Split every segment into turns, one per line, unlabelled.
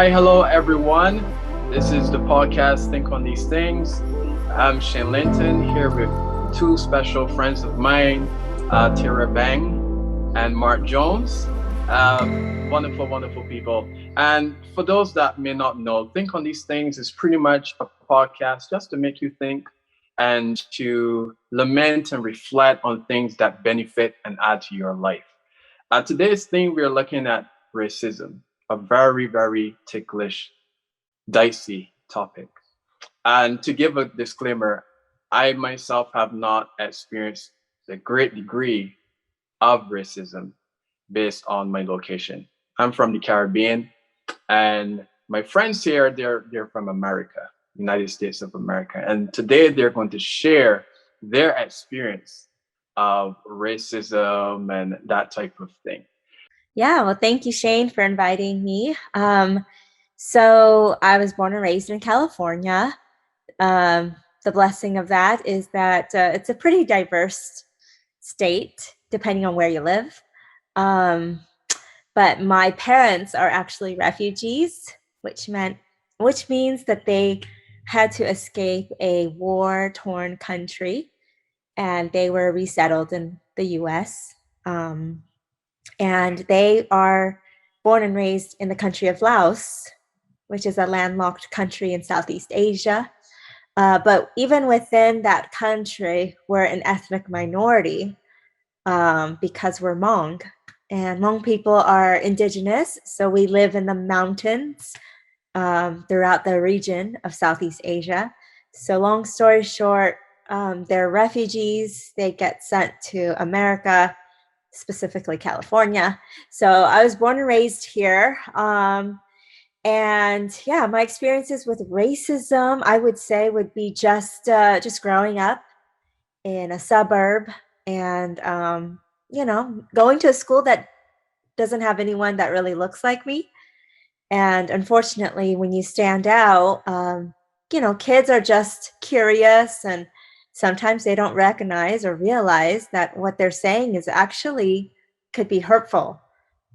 Hi, hello everyone. This is the podcast Think on These Things. I'm Lynton here with two special friends of mine, Tara Vang and Mark Jones. Wonderful, wonderful people. And for those that may not know, Think on These Things is pretty much a podcast just to make you think and to lament and reflect on things that benefit and add to your life. Today's thing, we're looking at racism, a very, very ticklish, dicey topic. And to give a disclaimer, I myself have not experienced a great degree of racism based on my location. I'm from the Caribbean, and my friends here, they're from America, United States of America. And today they're going to share their experience of racism and that type of thing.
Yeah, well, thank you, Shane, for inviting me. So I was born and raised in California. The blessing of that is that it's a pretty diverse state, depending on where you live. But my parents are actually refugees, which means that they had to escape a war-torn country, and they were resettled in the U.S. And they are born and raised in the country of Laos, which is a landlocked country in Southeast Asia. But even within that country, we're an ethnic minority because we're Hmong. And Hmong people are indigenous, so we live in the mountains throughout the region of Southeast Asia. So long story short, they're refugees. They get sent to America, specifically California. So I was born and raised here. And yeah, my experiences with racism, I would say, would be just growing up in a suburb and, going to a school that doesn't have anyone that really looks like me. And unfortunately, when you stand out, kids are just curious, and sometimes they don't recognize or realize that what they're saying is actually could be hurtful.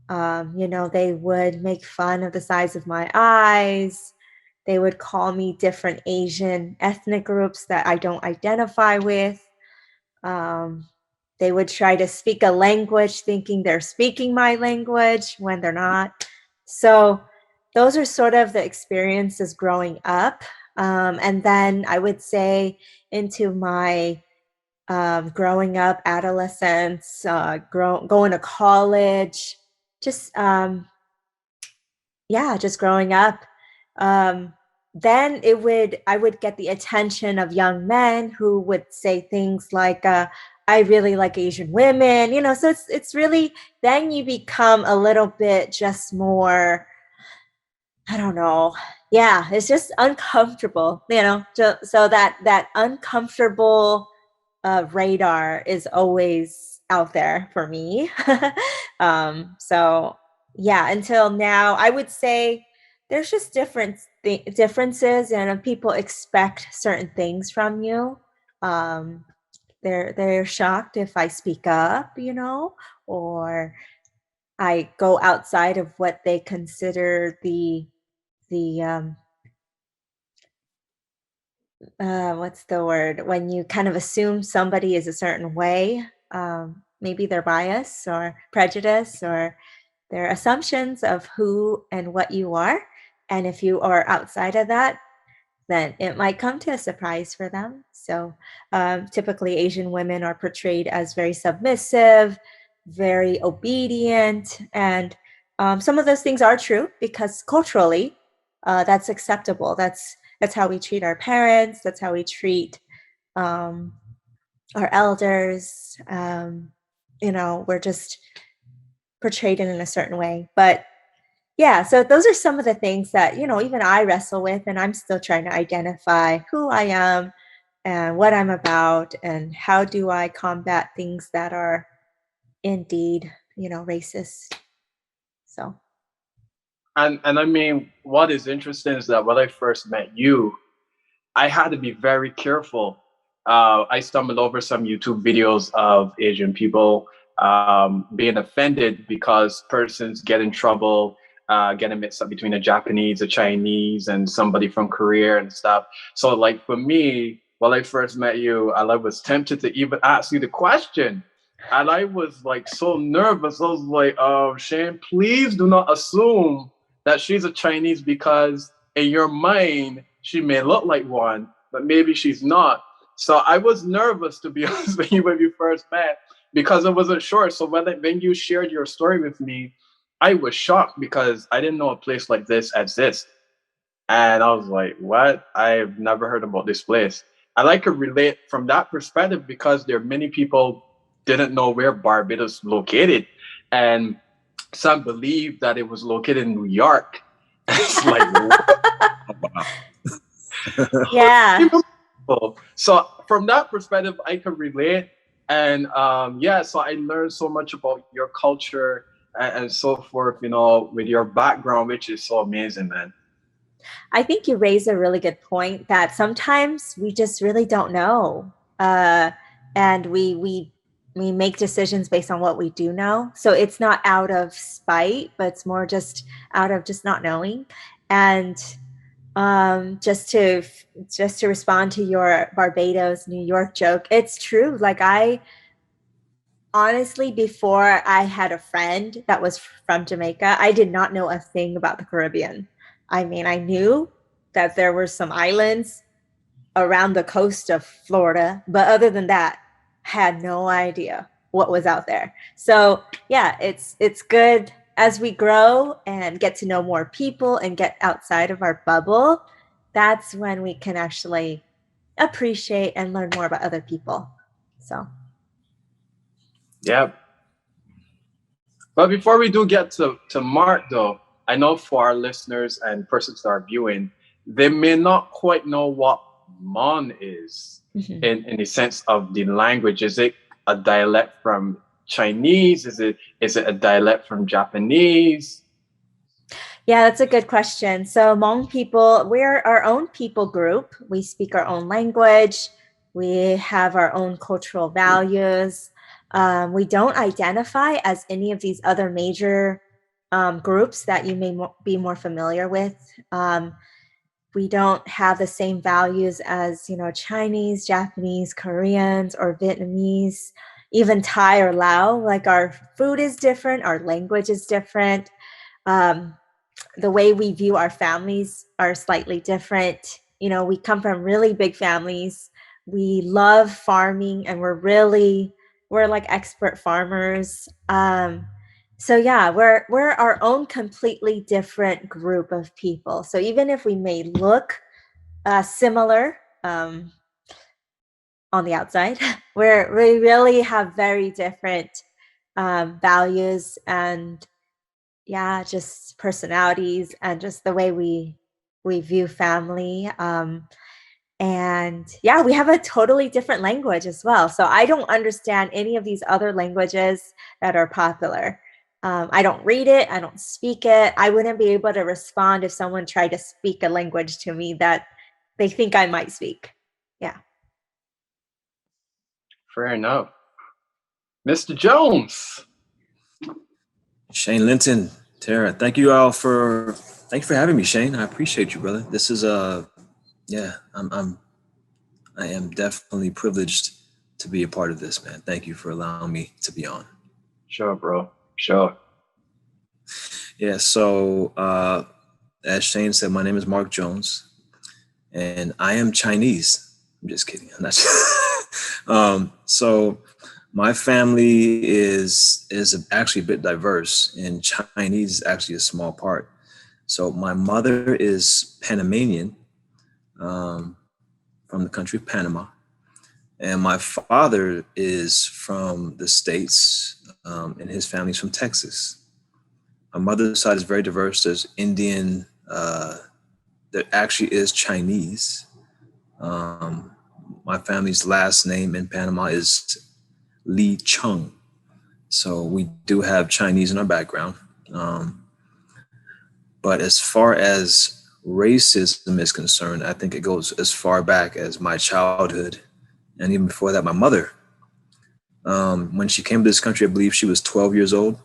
They would make fun of the size of my eyes. They would call me different Asian ethnic groups that I don't identify with. They would try to speak a language thinking they're speaking my language when they're not. So those are sort of the experiences growing up. And then I would say into my growing up, adolescence, going to college, just just growing up. Then I would get the attention of young men who would say things like, I really like Asian women, so it's really, then you become a little bit just more, I don't know. Yeah, it's just uncomfortable, so that uncomfortable radar is always out there for me. So yeah, until now, I would say there's just differences, and people expect certain things from you. They're shocked if I speak up, or I go outside of what they consider the what's the word, when you kind of assume somebody is a certain way, maybe their bias or prejudice or their assumptions of who and what you are. And if you are outside of that, then it might come to a surprise for them. So typically Asian women are portrayed as very submissive, very obedient. And some of those things are true because culturally that's acceptable. That's how we treat our parents. That's how we treat our elders. We're just portrayed in a certain way. But yeah, so those are some of the things that, even I wrestle with, and I'm still trying to identify who I am and what I'm about and how do I combat things that are indeed, racist. So.
And I mean, what is interesting is that when I first met you, I had to be very careful. I stumbled over some YouTube videos of Asian people being offended because persons get in trouble getting mixed up between a Japanese, a Chinese, and somebody from Korea and stuff. So like for me, when I first met you, I was tempted to even ask you the question. And I was like so nervous. I was like, oh, Shane, please do not assume that she's a Chinese because in your mind, she may look like one, but maybe she's not. So I was nervous, to be honest with you, when we first met because I wasn't sure. So when you shared your story with me, I was shocked because I didn't know a place like this exists. And I was like, what? I've never heard about this place. And I could relate from that perspective because there are many people didn't know where Barbados located. And some believe that it was located in New York. It's like, wow.
Yeah.
So from that perspective, I can relate. And so I learned so much about your culture and so forth, with your background, which is so amazing, man.
I think you raise a really good point that sometimes we just really don't know. And we make decisions based on what we do know. So it's not out of spite, but it's more just out of just not knowing. And just to respond to your Barbados, New York joke, it's true. Like I honestly, before I had a friend that was from Jamaica, I did not know a thing about the Caribbean. I mean, I knew that there were some islands around the coast of Florida, but other than that, had no idea what was out there. So yeah, it's good as we grow and get to know more people and get outside of our bubble. That's when we can actually appreciate and learn more about other people. So
Yeah. But before we do get to Mark, though, I know for our listeners and persons that are viewing, they may not quite know what Mon is in the sense of the language. Is it a dialect from Chinese? Is it a dialect from Japanese?
Yeah, that's a good question. So Hmong people, we're our own people group. We speak our own language. We have our own cultural values. We don't identify as any of these other major groups that you may be more familiar with. We don't have the same values as, Chinese, Japanese, Koreans, or Vietnamese, even Thai or Lao. Like our food is different, our language is different. The way we view our families are slightly different. We come from really big families. We love farming and we're like expert farmers. So yeah, we're our own completely different group of people. So even if we may look similar on the outside, we really have very different values and just personalities and just the way we view family. And we have a totally different language as well. So I don't understand any of these other languages that are popular. I don't read it. I don't speak it. I wouldn't be able to respond if someone tried to speak a language to me that they think I might speak. Yeah.
Fair enough. Mr. Jones.
Shane, Lynton, Tara, thank you for having me, Shane. I appreciate you, brother. This is I am definitely privileged to be a part of this, man. Thank you for allowing me to be on.
Sure, bro. Sure.
Yeah, so as Shane said, my name is Mark Jones, and I am Chinese. I'm just kidding. I'm not. So my family is actually a bit diverse, and Chinese is actually a small part. So my mother is Panamanian, from the country of Panama, and my father is from the States, and his family's from Texas. My mother's side is very diverse. There's Indian, there actually is Chinese. My family's last name in Panama is Lee Chung. So we do have Chinese in our background. But as far as racism is concerned, I think it goes as far back as my childhood. And even before that, my mother. When she came to this country, I believe she was 12 years old.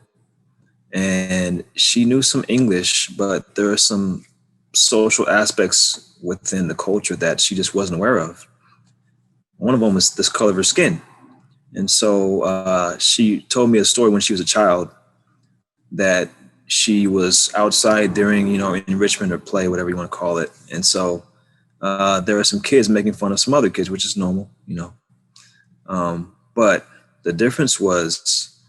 and she knew some English, but there are some social aspects within the culture that she just wasn't aware of. One of them was this color of her skin. And so she told me a story when she was a child that she was outside during, enrichment or play, whatever you want to call it. And so there were some kids making fun of some other kids, which is normal, but the difference was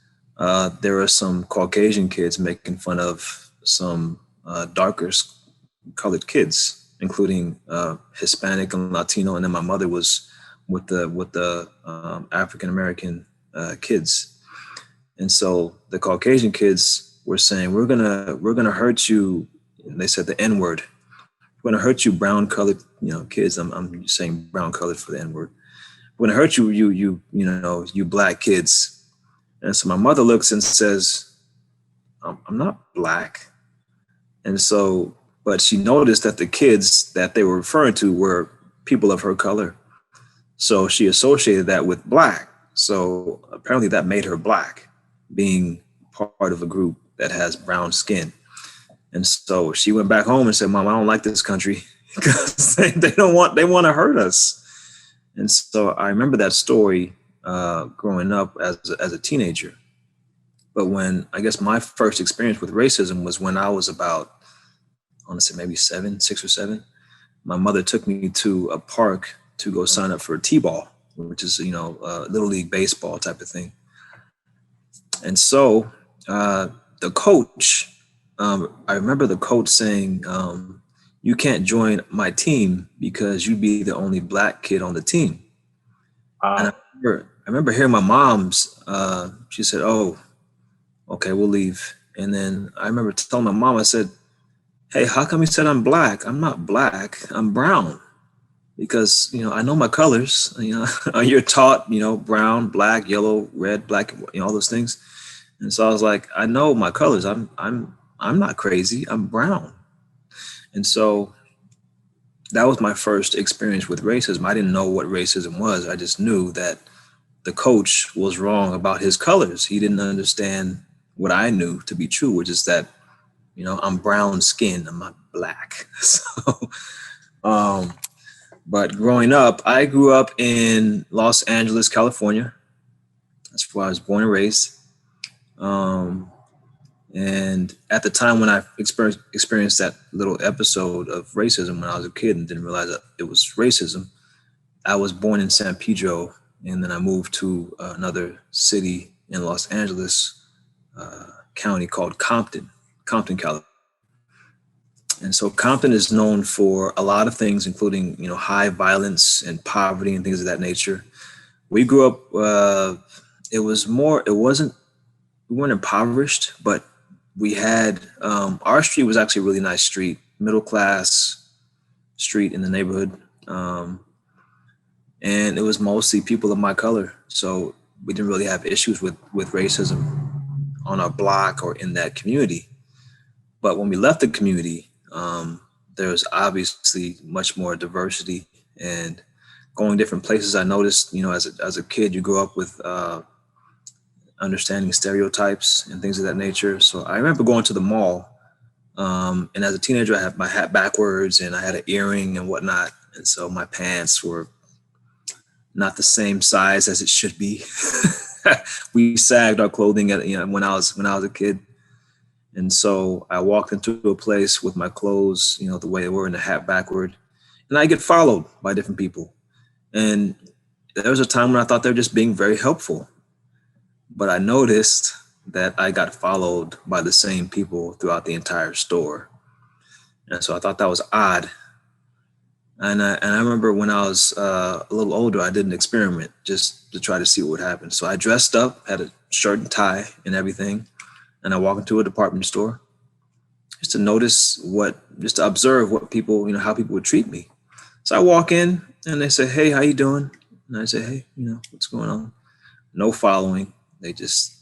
there were some Caucasian kids making fun of some darker colored kids, including Hispanic and Latino. And then my mother was with the African American kids. And so the Caucasian kids were saying, we're gonna hurt you. And they said the N-word. We're gonna hurt you, brown colored, kids. I'm saying brown colored for the N-word. We're gonna hurt you, you black kids. And so my mother looks and says, I'm not black. And so, but she noticed that the kids that they were referring to were people of her color. So she associated that with black. So apparently that made her black, being part of a group that has brown skin. And so she went back home and said, Mom, I don't like this country because they want to hurt us. And so I remember that story growing up as a teenager. But when I guess my first experience with racism was when I was about, I want to say maybe 6 or 7. My mother took me to a park to go sign up for a T-ball, which is, little league baseball type of thing. And so the coach, I remember the coach saying, you can't join my team because you'd be the only black kid on the team. And I remember hearing my mom's, she said, oh, okay, we'll leave. And then I remember telling my mom, I said, hey, how come you said I'm black? I'm not black, I'm brown. Because, I know my colors, you're taught, brown, black, yellow, red, black, all those things. And so I was like, I know my colors. I'm not crazy. I'm brown. And so that was my first experience with racism. I didn't know what racism was. I just knew that the coach was wrong about his colors. He didn't understand what I knew to be true, which is that, I'm brown skinned. I'm not black. So, but growing up, I grew up in Los Angeles, California. That's where I was born and raised. And at the time when I experienced that little episode of racism when I was a kid and didn't realize that it was racism, I was born in San Pedro, and then I moved to another city in Los Angeles County called Compton, California. And so Compton is known for a lot of things, including, high violence and poverty and things of that nature. We grew up, we weren't impoverished, but we had, our street was actually a really nice street, middle class street in the neighborhood. And it was mostly people of my color. So we didn't really have issues with racism on our block or in that community. But when we left the community, there was obviously much more diversity, and going different places. I noticed, as a kid, you grow up with understanding stereotypes and things of that nature. So I remember going to the mall, and as a teenager, I had my hat backwards and I had an earring and whatnot. And so my pants were not the same size as it should be. We sagged our clothing when I was a kid. And so I walked into a place with my clothes, the way they were, in the hat backward, and I get followed by different people. And there was a time when I thought they were just being very helpful, but I noticed that I got followed by the same people throughout the entire store. And so I thought that was odd. And I remember when I was a little older, I did an experiment just to try to see what would happen. So I dressed up, had a shirt and tie and everything. And I walk into a department store just to observe what people, how people would treat me. So I walk in and they say, hey, how you doing? And I say, hey, what's going on? No following. They just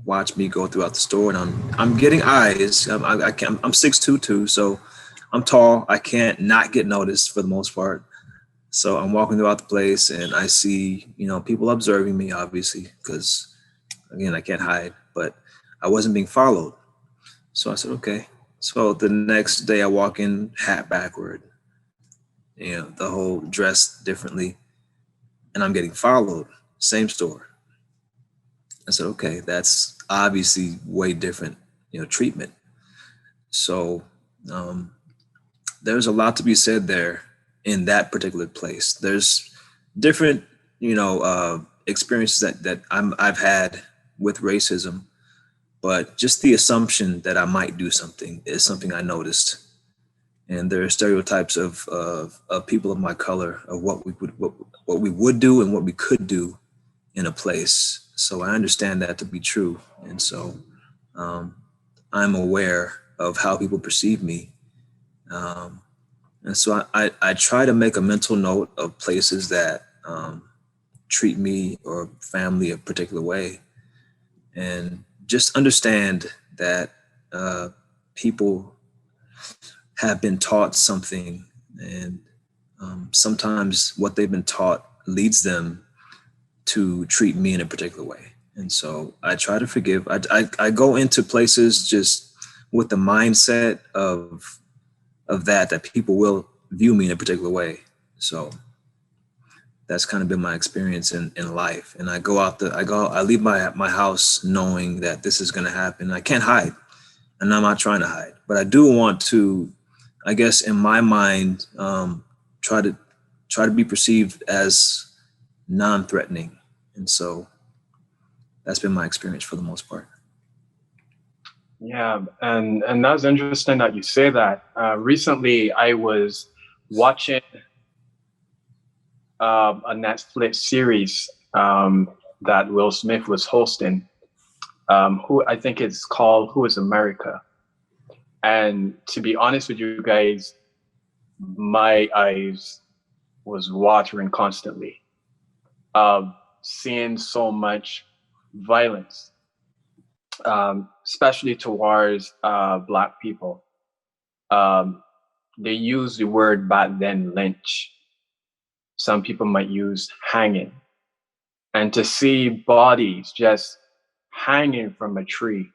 watch me go throughout the store, and I'm getting eyes. I'm 6'2" too, so I'm tall. I can't not get noticed for the most part. So I'm walking throughout the place and I see, people observing me, obviously, because again, I can't hide, but I wasn't being followed. So I said, okay. So the next day I walk in, hat backward, the whole dress differently, and I'm getting followed. Same store. I said, okay, that's obviously way different, treatment. So there's a lot to be said there in that particular place. There's different, experiences I've had with racism, but just the assumption that I might do something is something I noticed. And there are stereotypes of people of my color, of what we would do and what we could do in a place. So I understand that to be true, and so I'm aware of how people perceive me. And so I try to make a mental note of places that treat me or family a particular way, and just understand that people have been taught something, and sometimes what they've been taught leads them to treat me in a particular way. And so I try to forgive. I go into places just with the mindset of that people will view me in a particular way. So that's kind of been my experience in life. And I leave my house knowing that this is going to happen. I can't hide, and I'm not trying to hide, but I do want to, I guess, in my mind, try to be perceived as non-threatening. And so that's been my experience for the most part.
Yeah, and that's interesting that you say that. Recently, I was watching a Netflix series that Will Smith was hosting, who I think it's called "Who Is America?" And to be honest with you guys, my eyes was watering constantly, seeing so much violence, especially towards Black people. They use the word back then, lynch. Some people might use hanging. And to see bodies just hanging from a tree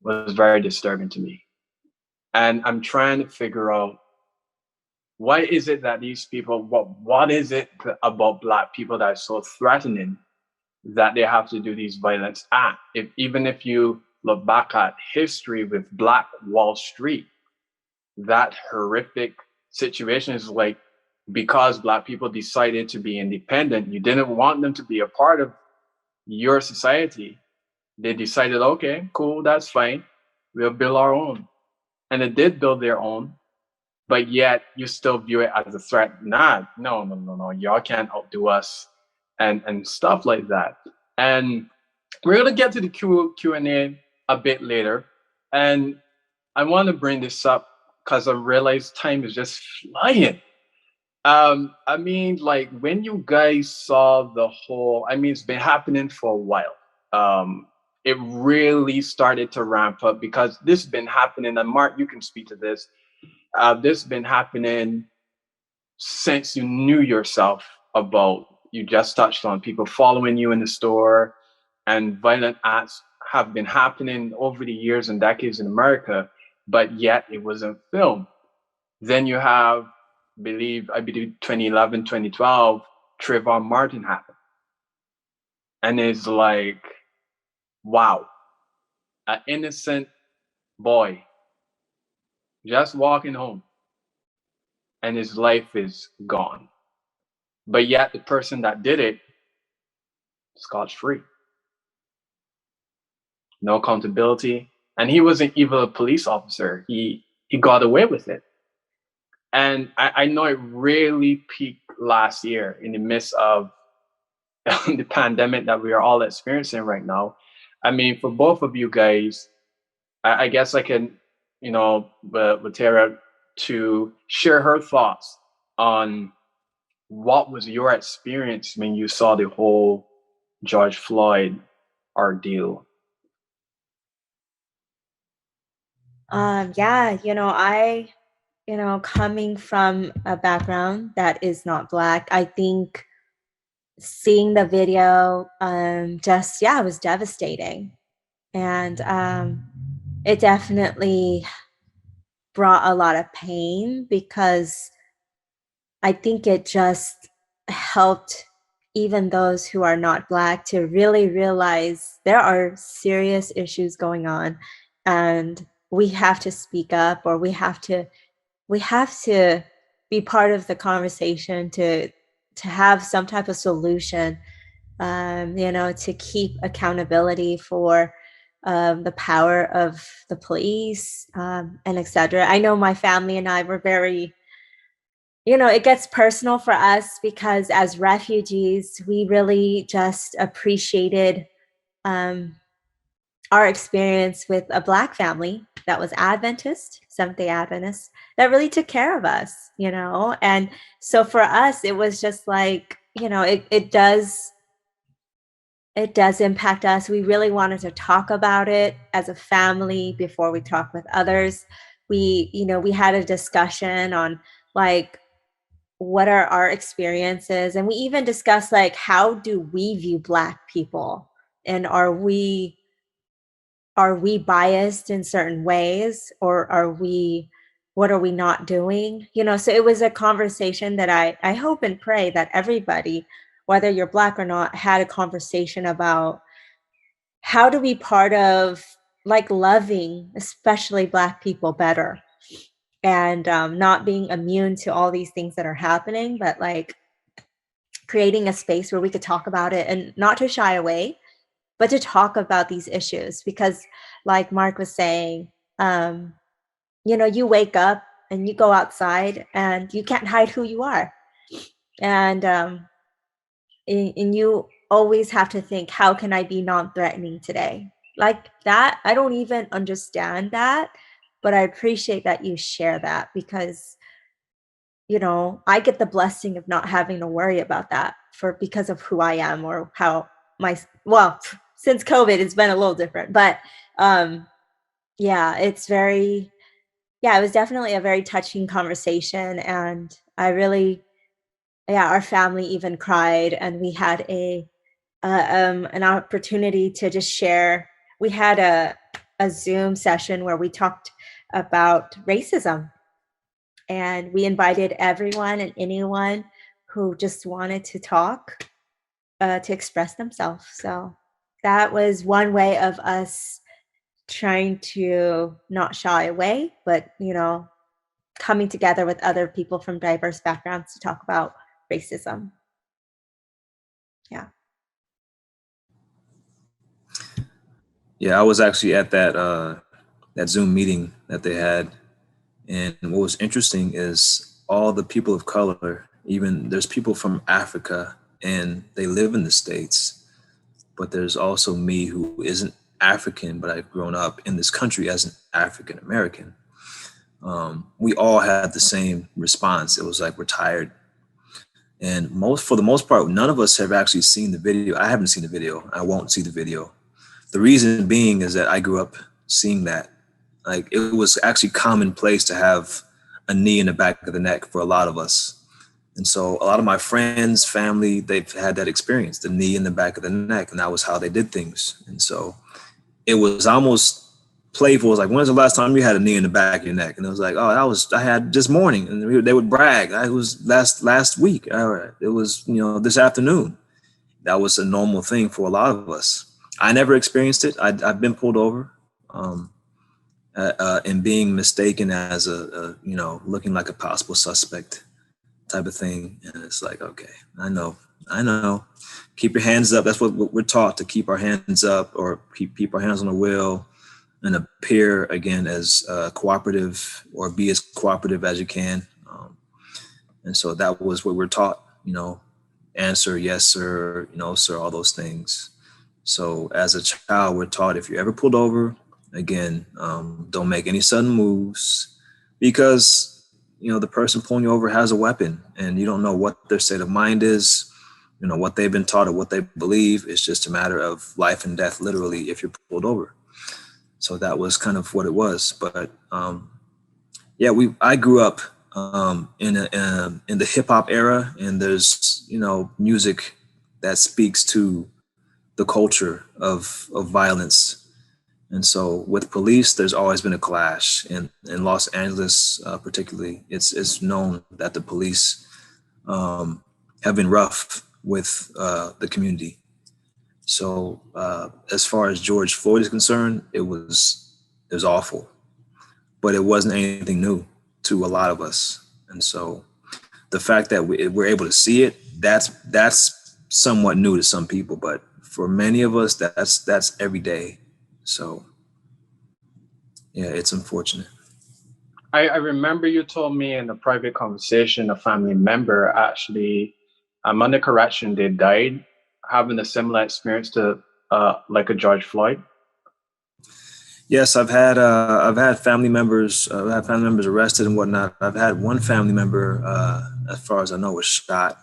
was very disturbing to me. And I'm trying to figure out, why is it that these people, what is it about Black people that is so threatening that they have to do these violent acts? Even if you look back at history with Black Wall Street, that horrific situation is like, because Black people decided to be independent, you didn't want them to be a part of your society. They decided, okay, cool, that's fine. We'll build our own. And they did build their own, but yet you still view it as a threat. No, y'all can't outdo us, and stuff like that. And we're gonna get to the Q&A a bit later. And I want to bring this up because I realize time is just flying. I mean, like, when you guys saw the whole, I mean, it's been happening for a while. It really started to ramp up because this has been happening, and Mark, you can speak to this. This has been happening since you knew yourself about, you just touched on people following you in the store, and violent acts have been happening over the years and decades in America, but yet it wasn't filmed. Then you have, I believe 2011, 2012, Trayvon Martin happened. And it's like, wow, an innocent boy just walking home and his life is gone. But yet the person that did it, scotch-free. No accountability. And he wasn't even a police officer. He got away with it. And I know it really peaked last year in the midst of the pandemic that we are all experiencing right now. I mean, for both of you guys, I guess I can, with Tara, to share her thoughts on what was your experience when you saw the whole George Floyd ordeal.
Yeah, coming from a background that is not Black, I think seeing the video, it was devastating. And it definitely brought a lot of pain, because I think it just helped even those who are not Black to really realize there are serious issues going on, and we have to speak up, or we have to be part of the conversation to have some type of solution, to keep accountability for the power of the police, and etc. I know my family and I were very, it gets personal for us, because as refugees, we really just appreciated um, our experience with a Black family that was Adventist, Seventh-day Adventist, that really took care of us, And so for us, it was just like, it does impact us. We really wanted to talk about it as a family before we talk with others. We had a discussion on, like, what are our experiences, and we even discussed, like, how do we view Black people, and are we biased in certain ways, or what are we not doing? So it was a conversation that I hope and pray that everybody, whether you're Black or not, had a conversation about how to be part of, like, loving especially Black people better, and not being immune to all these things that are happening, but, like, creating a space where we could talk about it, and not to shy away, but to talk about these issues. Because, like Mark was saying, um, you wake up and you go outside and you can't hide who you are. And and you always have to think, how can I be non-threatening today? Like that, I don't even understand that, but I appreciate that you share that, because I get the blessing of not having to worry about that, because of who I am, or how well, since COVID, it's been a little different, but yeah, it was definitely a very touching conversation. And I really, yeah, our family even cried, and we had an opportunity to just share. We had a Zoom session where we talked about racism, and we invited everyone and anyone who just wanted to talk, to express themselves. So that was one way of us trying to not shy away, but coming together with other people from diverse backgrounds to talk about racism. Yeah.
Yeah, I was actually at that Zoom meeting that they had, and what was interesting is all the people of color. Even there's people from Africa, and they live in the States, but there's also me who isn't African, but I've grown up in this country as an African American. We all had the same response. It was like, we're tired. And for the most part, none of us have actually seen the video. I haven't seen the video. I won't see the video. The reason being is that I grew up seeing that. Like, it was actually commonplace to have a knee in the back of the neck for a lot of us. And so a lot of my friends, family, they've had that experience, the knee in the back of the neck, and that was how they did things. And so it was almost playful. It was like, when's the last time you had a knee in the back of your neck? And it was like, oh, I had this morning. And they would brag. I was last week. It was, this afternoon. That was a normal thing for a lot of us. I never experienced it. I've been pulled over and being mistaken as looking like a possible suspect type of thing. And it's like, okay, I know. Keep your hands up. That's what we're taught, to keep our hands up, or keep our hands on the wheel, and appear again as cooperative, or be as cooperative as you can. And so that was what we're taught, answer yes, sir, no, sir, all those things. So as a child, we're taught, if you're ever pulled over, again, don't make any sudden moves, because the person pulling you over has a weapon, and you don't know what their state of mind is, what they've been taught or what they believe. It's just a matter of life and death, literally, if you're pulled over. So that was kind of what it was. But I grew up in the hip hop era, and there's music that speaks to the culture of violence And so with police, there's always been a clash. In Los Angeles, particularly, it's known that the police have been rough with the community. So as far as George Floyd is concerned, it was awful, but it wasn't anything new to a lot of us. And so the fact that we're able to see it, that's somewhat new to some people, but for many of us, that's every day. So yeah, it's unfortunate.
I remember you told me in a private conversation, a family member actually, under correction, they died having a similar experience to like a George Floyd.
Yes, I've had family members arrested and whatnot. I've had one family member, as far as I know, was shot.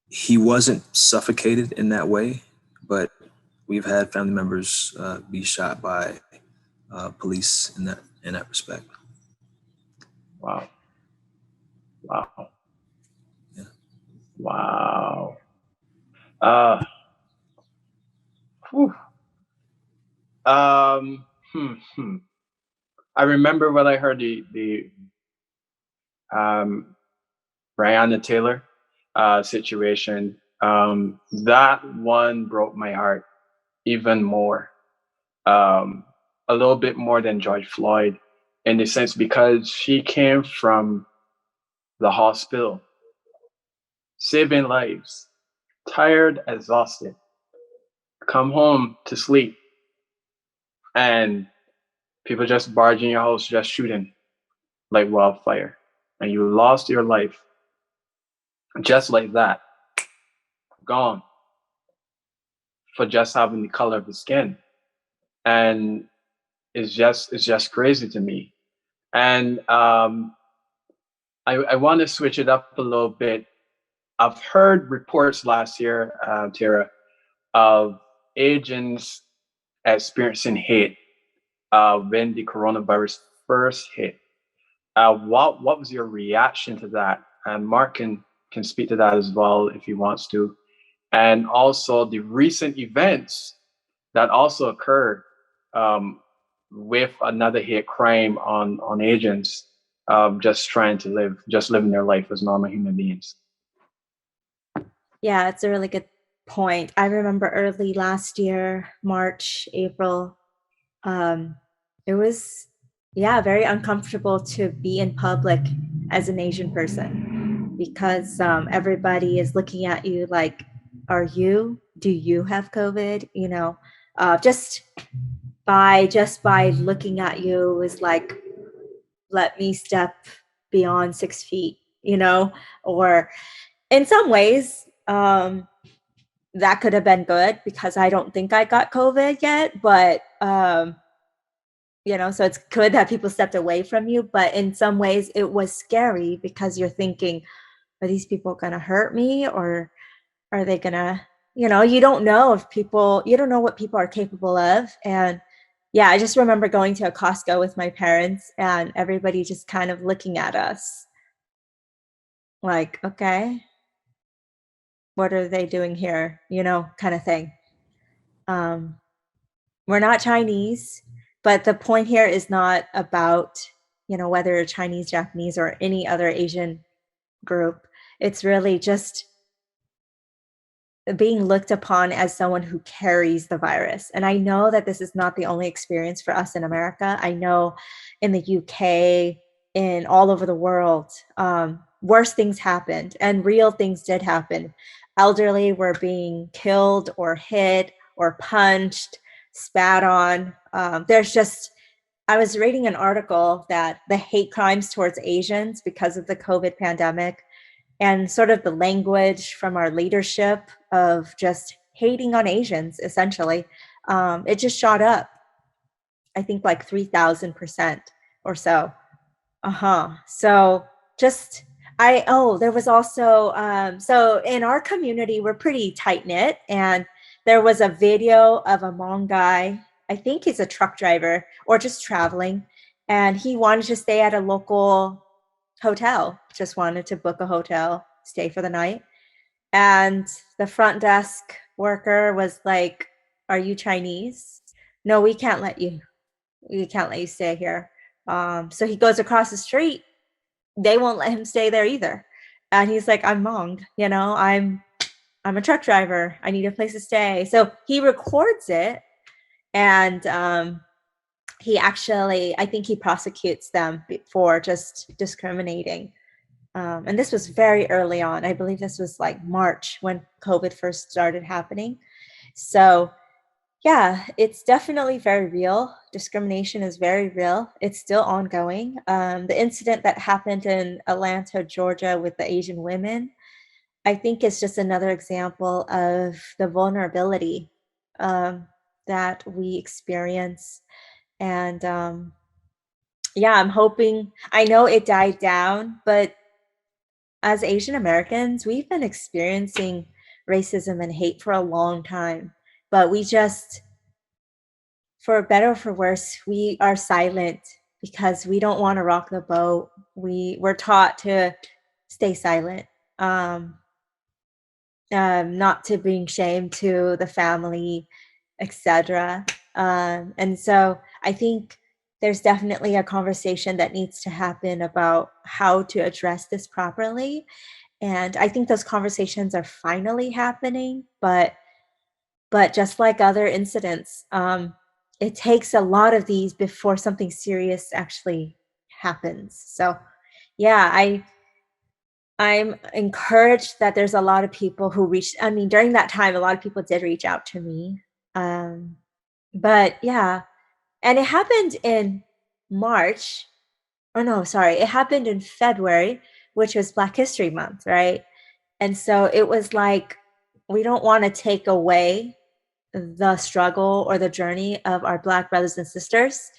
He wasn't suffocated in that way, but we've had family members be shot by police in that respect.
Wow. Wow.
Yeah.
Wow. Whew. I remember when I heard the Breonna Taylor situation. That one broke my heart even more, a little bit more than George Floyd, in the sense because she came from the hospital, saving lives, tired, exhausted, come home to sleep, and people just barge in your house, just shooting like wildfire, and you lost your life just like that, gone, for just having the color of the skin. And it's just crazy to me. And I want to switch it up a little bit. I've heard reports last year, Tara, of agents experiencing hate when the coronavirus first hit. What was your reaction to that? And Mark can speak to that as well if he wants to. And also the recent events that also occurred with another hate crime on agents just trying to living their life as normal human beings.
Yeah, it's a really good point. I remember early last year, March, April, it was, yeah, very uncomfortable to be in public as an Asian person because everybody is looking at you like, do you have COVID? You know, just by looking at you was like, let me step beyond 6 feet, you know, or in some ways, that could have been good because I don't think I got COVID yet, but you know, so it's good that people stepped away from you, but in some ways it was scary because you're thinking, are these people going to hurt me, or are they going to, you know, you don't know what people are capable of. And yeah, I just remember going to a Costco with my parents and everybody just kind of looking at us like, okay, what are they doing here? You know, kind of thing. We're not Chinese, but the point here is not about, you know, whether you're Chinese, Japanese, or any other Asian group. It's really just being looked upon as someone who carries the virus. And I know that this is not the only experience for us in America. I know in the UK, in all over the world, worse things happened and real things did happen. Elderly were being killed or hit or punched, spat on. I was reading an article that the hate crimes towards Asians because of the COVID pandemic and sort of the language from our leadership of just hating on Asians, essentially, it just shot up. I think like 3,000% or so. So just there was also so in our community we're pretty tight knit, and there was a video of a Hmong guy. I think he's a truck driver or just traveling, and he wanted to stay at a local hotel, just wanted to book a hotel, stay for the night. And the front desk worker was like, are you Chinese? No, we can't let you. We can't let you stay here. So he goes across the street. They won't let him stay there either. And he's like, I'm Hmong, I'm a truck driver. I need a place to stay. So he records it, and he actually, I think he prosecutes them for just discriminating. And this was very early on. I believe this was like March when COVID first started happening. So yeah, it's definitely very real. Discrimination is very real. It's still ongoing. The incident that happened in Atlanta, Georgia with the Asian women, I think is just another example of the vulnerability that we experience. And yeah, I'm hoping, I know it died down, but as Asian Americans, we've been experiencing racism and hate for a long time. But we just, for better or for worse, we are silent because we don't want to rock the boat. We're taught to stay silent, not to bring shame to the family, etc. And so I think there's definitely a conversation that needs to happen about how to address this properly. And I think those conversations are finally happening, but just like other incidents, it takes a lot of these before something serious actually happens. So yeah, I'm encouraged that there's a lot of people who reached, I mean, during that time, a lot of people did reach out to me. But yeah, and it happened in March. Oh no, sorry. It happened in February, which was Black History Month, right? And so it was like, we don't want to take away the struggle or the journey of our Black brothers and sisters.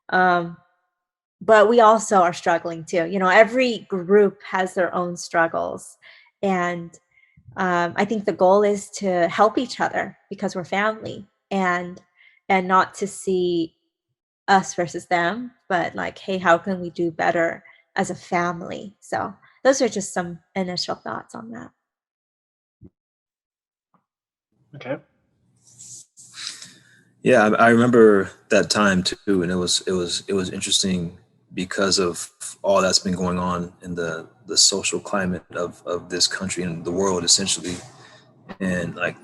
But we also are struggling too. Every group has their own struggles. And I think the goal is to help each other because we're family, and not to see us versus them, but like, hey, how can we do better as a family? So those are just some initial thoughts on that.
Okay.
Yeah, I remember that time too, and it was interesting because of all that's been going on in the social climate of this country and the world essentially. And like,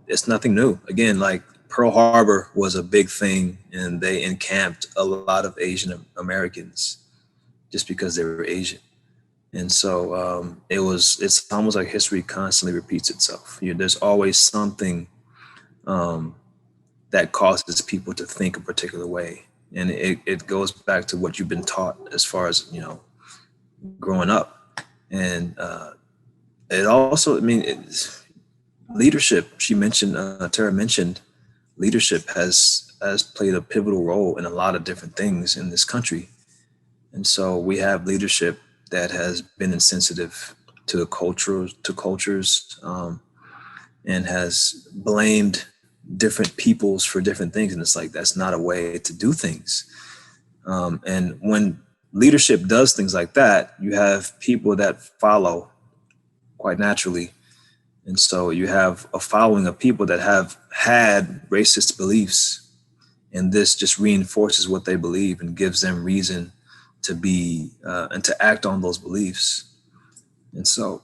it's nothing new. Again, like Pearl Harbor was a big thing, and they encamped a lot of Asian Americans just because they were Asian. And so it's almost like history constantly repeats itself. There's always something that causes people to think a particular way. And it goes back to what you've been taught as far as, growing up. And it also, leadership, Tara mentioned, leadership has played a pivotal role in a lot of different things in this country. And so we have leadership that has been insensitive to cultures, and has blamed different peoples for different things. And it's like, that's not a way to do things. And when leadership does things like that, you have people that follow quite naturally. And so you have a following of people that have had racist beliefs, and this just reinforces what they believe and gives them reason to be and to act on those beliefs. And so,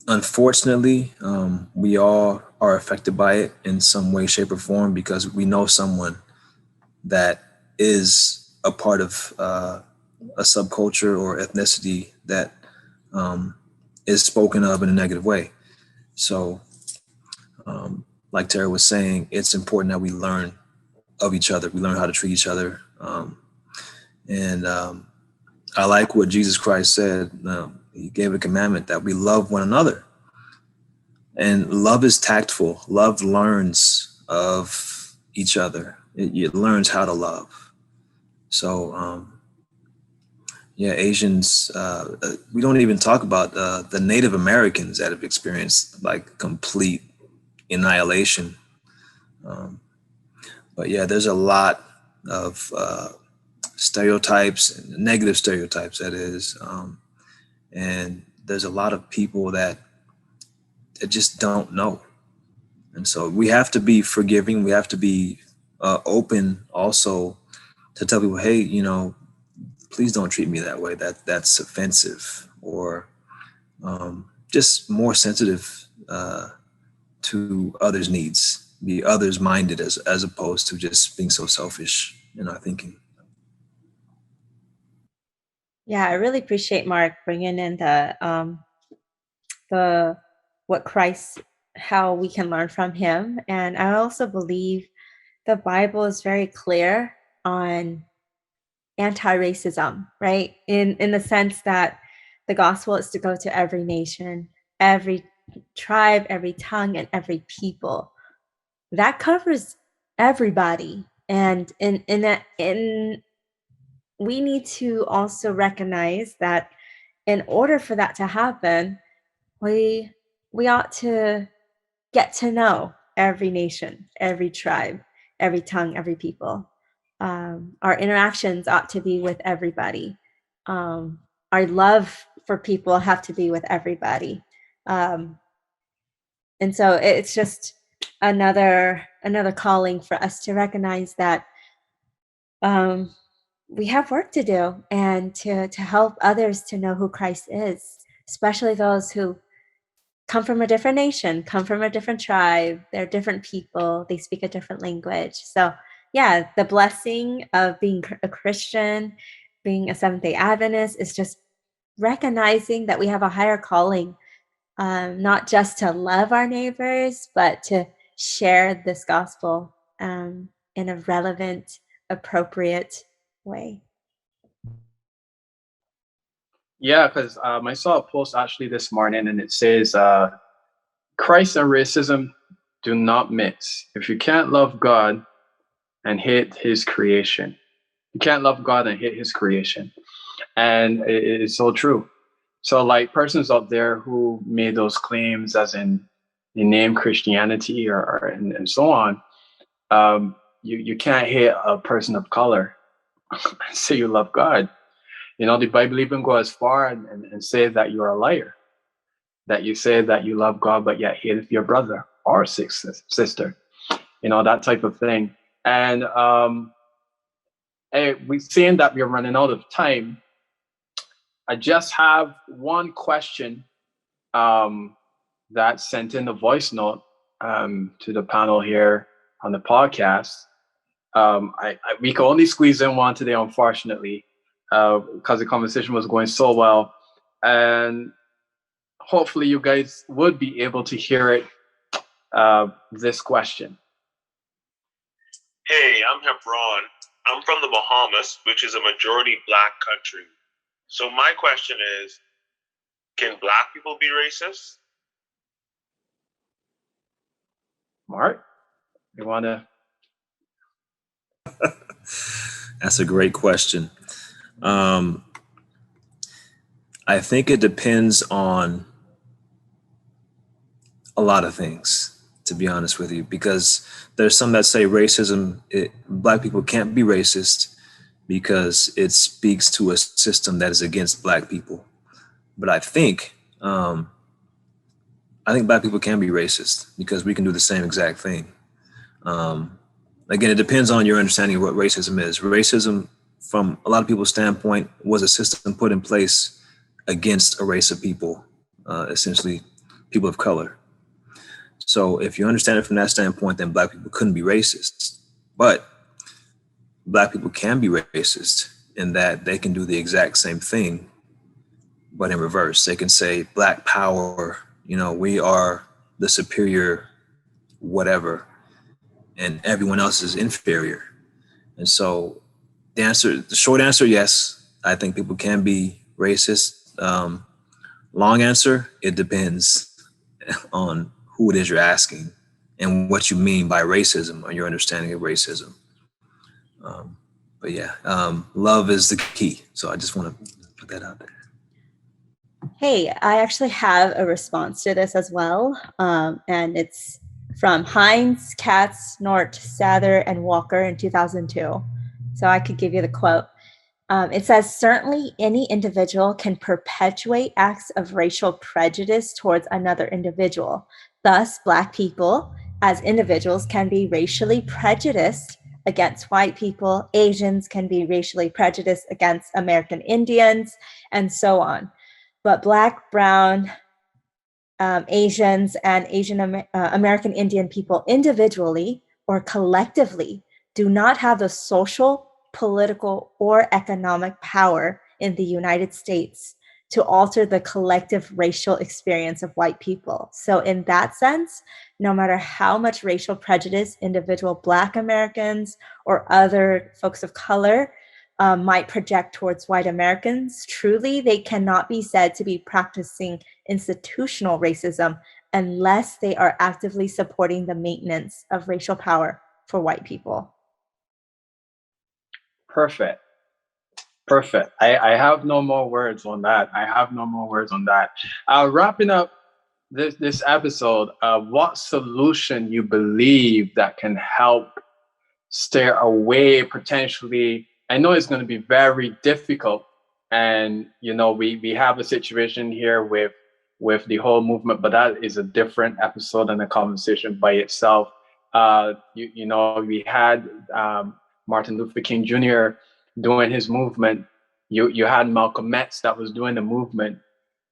unfortunately, we all are affected by it in some way, shape, or form, because we know someone that is a part of a subculture or ethnicity that is spoken of in a negative way. So, like Tara was saying, it's important that we learn of each other. We learn how to treat each other. And I like what Jesus Christ said. He gave a commandment that we love one another. And love is tactful. Love learns of each other. It learns how to love. So, Asians, we don't even talk about the Native Americans that have experienced like complete annihilation. But yeah, there's a lot of stereotypes, negative stereotypes, that is. And there's a lot of people that just don't know. And so we have to be forgiving. We have to be open also to tell people, hey, please don't treat me that way. That's offensive, or just more sensitive to others' needs, be others minded as opposed to just being so selfish in our thinking.
Yeah, I really appreciate Mark bringing in the what Christ, how we can learn from him, and I also believe the Bible is very clear on anti-racism, right? In the sense that the gospel is to go to every nation, every tribe, every tongue, and every people. That covers everybody, and in we need to also recognize that in order for that to happen, we we ought to get to know every nation, every tribe, every tongue, every people. Our interactions ought to be with everybody. Our love for people have to be with everybody. Um, and so it's just another calling for us to recognize that um, we have work to do, and to help others to know who Christ is, especially those who come from a different nation, come from a different tribe. They're different people. They speak a different language. So, yeah, the blessing of being a Christian, being a Seventh-day Adventist, is just recognizing that we have a higher calling, not just to love our neighbors, but to share this gospel in a relevant, appropriate way.
Yeah, because I saw a post actually this morning, and it says, Christ and racism do not mix. If you can't love God and hate his creation, you can't love God and hate his creation. And it's so true. So like persons out there who made those claims, as in they name Christianity and so on, you can't hate a person of color and say you love God. The Bible even go as far and say that you're a liar, that you say that you love God, but yet hate your brother or sister, that type of thing. And we're seeing that we're running out of time. I just have one question that sent in a voice note to the panel here on the podcast. We could only squeeze in one today, unfortunately, because the conversation was going so well. And hopefully you guys would be able to hear it, this question.
Hey, I'm Hebron. I'm from the Bahamas, which is a majority Black country. So my question is, can Black people be racist?
Mark, you want to?
That's a great question. I think it depends on a lot of things, to be honest with you, because there's some that say Black people can't be racist because it speaks to a system that is against Black people. But I think Black people can be racist because we can do the same exact thing. Again, it depends on your understanding of what racism is. Racism, from a lot of people's standpoint, was a system put in place against a race of people, essentially people of color. So if you understand it from that standpoint, then Black people couldn't be racist. But Black people can be racist in that they can do the exact same thing, but in reverse. They can say Black power, we are the superior whatever, and everyone else is inferior. And so the short answer, yes, I think people can be racist. Long answer, it depends on who it is you're asking and what you mean by racism or your understanding of racism. But yeah, love is the key. So I just want to put that out there.
Hey, I actually have a response to this as well. And it's from Hines, Katz, Nort, Sather, and Walker in 2002. So I could give you the quote. It says, certainly any individual can perpetuate acts of racial prejudice towards another individual. Thus, Black people as individuals can be racially prejudiced against white people. Asians can be racially prejudiced against American Indians, and so on. But Black, Brown, Asians, and American Indian people individually or collectively do not have the social, political, or economic power in the United States to alter the collective racial experience of white people. So in that sense, no matter how much racial prejudice individual Black Americans or other folks of color might project towards white Americans, truly they cannot be said to be practicing institutional racism unless they are actively supporting the maintenance of racial power for white people.
Perfect. Perfect. I have no more words on that. Wrapping up this episode, what solution you believe that can help steer away potentially? I know it's going to be very difficult, and we have a situation here with the whole movement, but that is a different episode and a conversation by itself. We had Martin Luther King Jr. doing his movement. You had Malcolm X that was doing the movement.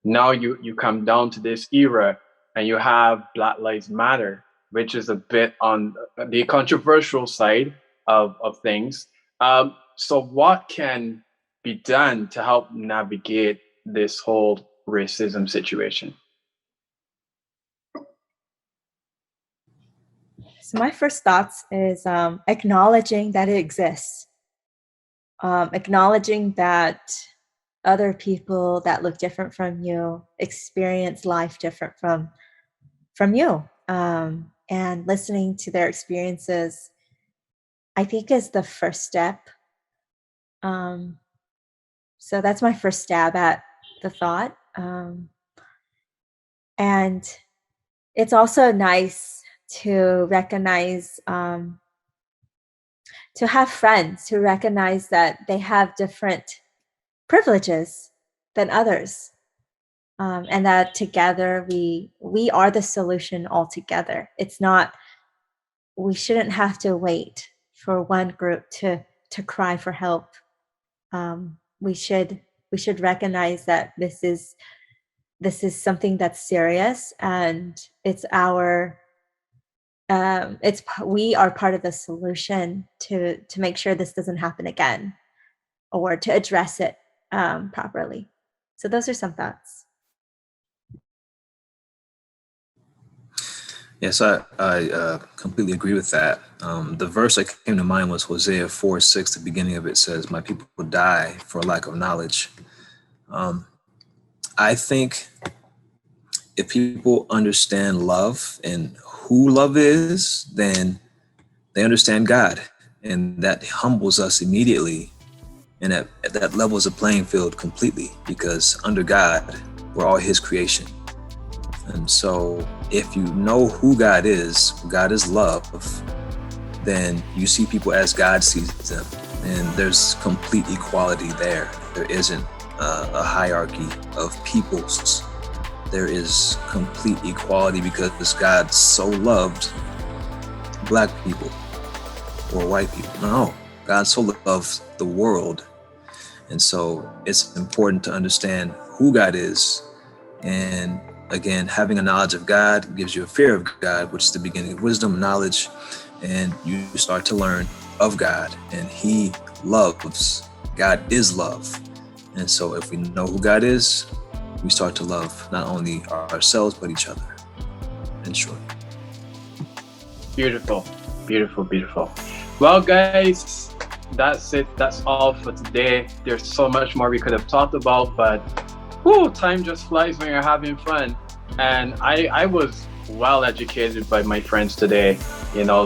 Now you come down to this era and you have Black Lives Matter, which is a bit on the controversial side of things. So what can be done to help navigate this whole racism situation?
So my first thoughts is acknowledging that it exists. Acknowledging that other people that look different from you experience life different from you, and listening to their experiences, I think, is the first step. So that's my first stab at the thought. And it's also nice to recognize, to have friends who recognize that they have different privileges than others, and that together we are the solution altogether. It's not, we shouldn't have to wait for one group to cry for help. We should recognize that this is something that's serious, and we are part of the solution to make sure this doesn't happen again, or to address it properly. So those are some thoughts.
Yes, I completely agree with that. The verse that came to mind was Hosea 4:6. The beginning of it says, "My people die for lack of knowledge." I think if people understand love and who love is, then they understand God, and that humbles us immediately, and that levels the playing field completely, because under God, we're all His creation. And so if you know who God is love, then you see people as God sees them, and there's complete equality there. There isn't a hierarchy of peoples. There is complete equality because God so loved Black people or white people. No, God so loved the world. And so it's important to understand who God is. And again, having a knowledge of God gives you a fear of God, which is the beginning of wisdom, knowledge, and you start to learn of God. And He loves. God is love. And so if we know who God is, we start to love not only ourselves, but each other. In short.
Beautiful, beautiful, beautiful. Well, guys, that's it. That's all for today. There's so much more we could have talked about, but time just flies when you're having fun. And I was well educated by my friends today,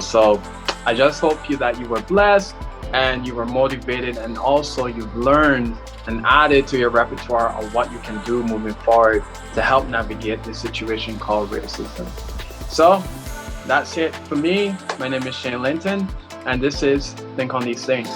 so I just hope that you were blessed and you were motivated, and also you've learned and added to your repertoire of what you can do moving forward to help navigate this situation called racism. So that's it for me. My name is Shane Lynton, and this is Think on These Things.